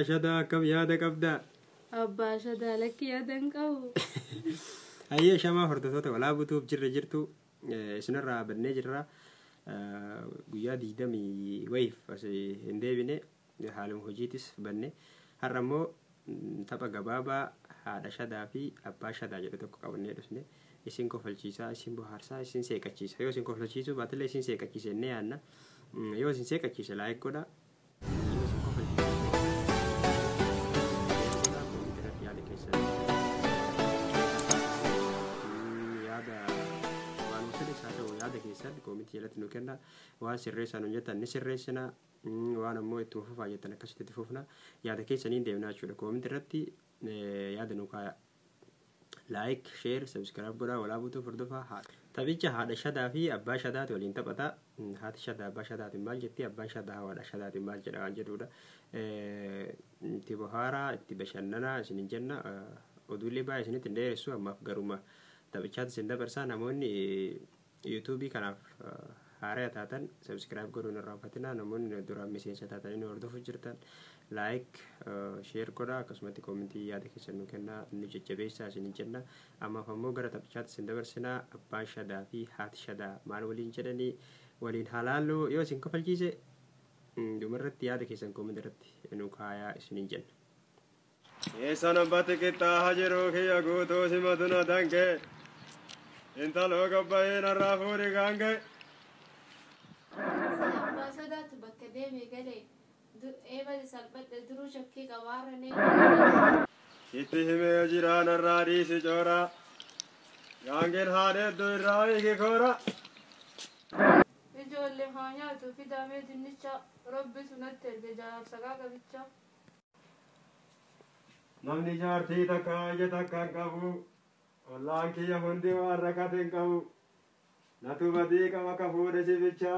شدا كم يادك أبدا أبا شدا لك يادن قو أي شما هردتوتا ولا بتوب جرتو سنرا بني جرا guyyaa 20 wayif asii hin deebine haaluma hojiitis banne har'a immoo tapha gabaabaa haadha shadaa fi abbaa shadaa jedhu tokko qabannee dhufne isin kofalchiisaa isin bohaarsaa isin seeqachiisa yoo isin kofalchiisuu baatellee isin seeqachiisa innee yaanna yoo isin seeqachiisa laayik godha koomitii jalatti nu kenna waan sirreessan nu jettan ni sirreessina waan ammoo itti fufaa jettan akkasitti itti fufna yaada keessaniin deemnaa jechuudha koomitii irratti yaada nu kaaya laayik sheer sabskiraayib godhaa walaa butuuf hordofaa taphicha haadha shadaa fi abbaa shadaati waliin taphata haati shadaa abbaa shadaatiin maal jetti abbaan shadaa haadha shadaatiin maal jedha waan jedhudha itti bohaaraa itti bashannanaa isinin jenna oduulee baay'ee isinitti hin dheeressu ammaaf garuma taphichaatti isin dabarsaa namoonni YouTube kanaaf haaraa taatan subscribe godhuun irraanfatina namoonni duraan miseensa taatan inni hordofu jirtan like share godhaa akkasumatti koomentii yaada keessan nu kennaa inni jajjabeessaa isin jenna ammaaf ammoo gara taphichaatti isin dabarsinaa abbaan shadaa fi haati shadaa maal waliin jedhanii waliin halaaluu yoo isin kofalchiise dhumarratti yaada keessan koomentii irratti nu kaayaa isin jenna. Eessan abbatti qixxaa hajiruu kiyya guutuu simatuna danqee انت لو قبين الرافور غانغي أبا شدا تبكديمي قلي ايبا سلبت درو شكي قوارني اتهم يجران الراديس جورا غانغين هادي الدراوي كي كورا يجو اللي خانياتو في دامي دنيشا ربي سنتر بجار سقاقا بيتشا نمني جارتي تكا يتكا قبو والله كي يهندي واركاتين كاو ناتو بدي كما كفود سيبيتشا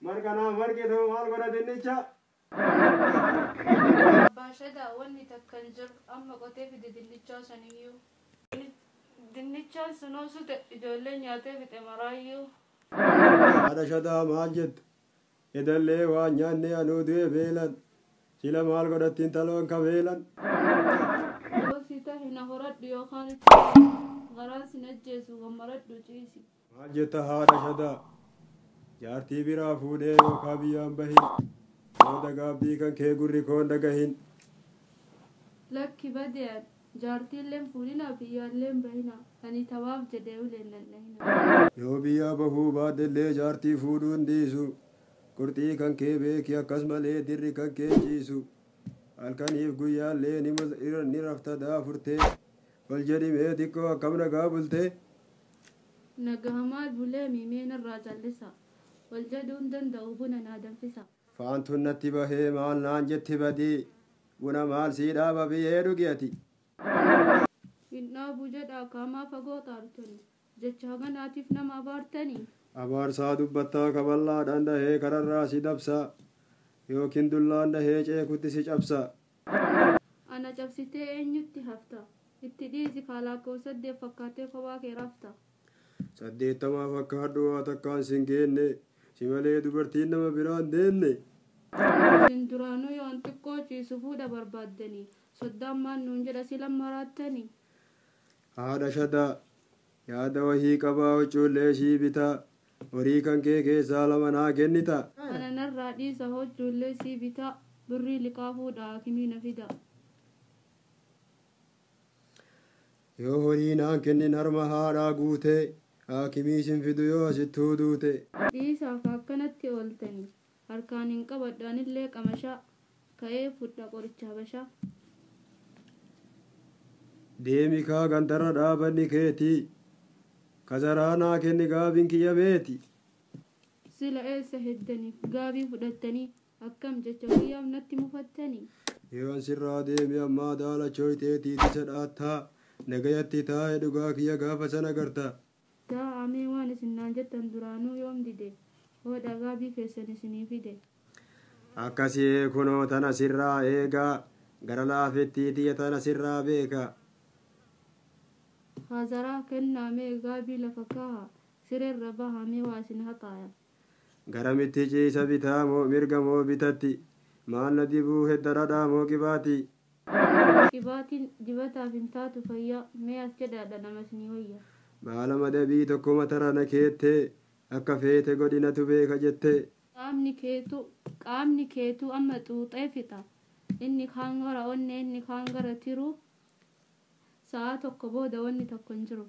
مركنا مركدو مال غدا دنيچا باشدا وني تكنجر اما قوتي في دنيچا سنيو دنيچا سنوسو اجولي نياتي في تمرايو هذا شدا ماجد يدلي وانياني انو دي بيلن سيلا مال غدا تنتلون كبيلن هنا هرد يوخان غراس نجس وغمرت دوجيسي ماجد هذا شدا جارتي برا فودي وكابيان بهين مودا غابدي كان كي غوري كون دغهين لك بديان جارتي لم فودينا بيان لم بهينا اني تواب جديو لنن يو بيا بهو بعد اللي جارتي فودون ديسو قرتي كان كي بيك يا كسملي دري كان كي جيسو الكانيف غويا لي نرفت دافرتي والجري ميديكو كمنا قابلتي نغهمات بولمي مين الراجل لسا والجدون دندو بنا نادم فيسا فانتون نتبه مال نانجت بدي بنا مال سيدا ببيهدو جيتي إنا بوجد كما فغو تارتني جچاغا ناتيف نما بارتني أبار سادو بطا كبالا دانده هي كرر راسي دبسا يوكين دولان ده هيج كنتي سي چابسا انا چابسيتي اينيتي هفتا اتديزي فالاكو سد فكاتي فوا كي رافتا سديتما فكادو اتكان سينگيني سيمالي دوبرتين نما بيران ديني سندرانو يونتكو چي سفودا بربادني صدام ما نونجدا سلام مراتني هذا شدا يادا وهي قبا وچولي شي بتا horii kan kee keessaa lama naa kennita. Ana narraa dhiisa hojjullee sii bitaa birrii liqaa fuudhaa hakimii na fida. Yoo horii naan kennin harma haadhaa guutee hakimii sin fidu yoo asittuu duute. Dhiisaaf akkanatti ooltanii harkaan hin qabadhaanillee qamashaa ka'ee fudha qoricha habashaa. Deemi kaa gantarra dhaabanni keetii. كزرانا كني غابين كياميتي سلا ايسا هدني غابين فدتني اكم جچويام نتي مفتني يوان سرا ديمي اما دالا چويتي تسداتا نغيتي تا دغا كيا غافا سنغرتا تا امي وان سنان جتن درانو يوم ديدي هو دا غابي كيسن سني فيدي اكاسي كونو تنا سرا ايغا غرلا فتي تي تنا سرا بيكا هازرا كنا مي غابي لفكاها سر الربا همي واسن هطايا غرامتي جي سبيتا مو ميرغا مو بيتاتي maal na dibuu heddaradhaa moo qibaatii Qibaatiin dibataaf hin taatu fayyaa mee as jedhaadha namas ni wayya. baala madabii tokko matara na keettee akka feete godhinatu beeka jettee qaamni keetu amma xuuxee fixa. Inni kaan gara onne inni kaan gara tiruu sa'a tokko booda wanni tokko hin jiru.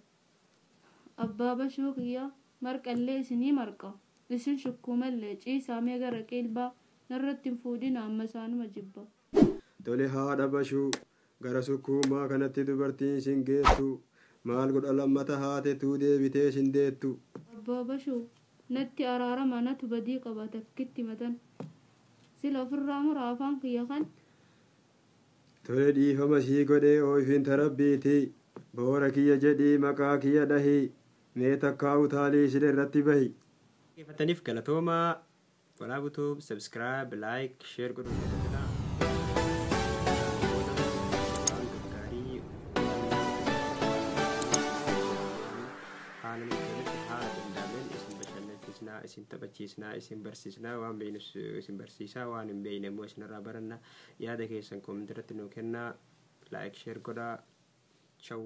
Abbaa bashuu kiyya marqallee isinii marqa. Isin shukkuumallee ciisaa mee gara qilbaa narratti hin fuudhina amma isaanuma jibba. tole haadha bashuu gara sukkuumaa kanatti dubartiin isin geettu maal godha lammata haatetuu deebitee isin deettu. Abbaa bashuu natti araarama natu badii qaba takkitti matan. Sila ofirraa mura afaan kiyya kan. tole dhiifama sii godhee ooyfiin tarabbiiti boora kiyya jedhii maqaa kiyya dhahii mee takkaa utaalii isin irratti bahi. Fataniif galatoomaa walaa butuub subscribe like share godhuu jaalladha. isin taphachiisnaa isin barsiisnaa waan beeknus isin barsiisaa waan hin beekne immoo isinirraa baranna. yaada keessan koomentii irratti nuu kennaa like share godhaa. ciao.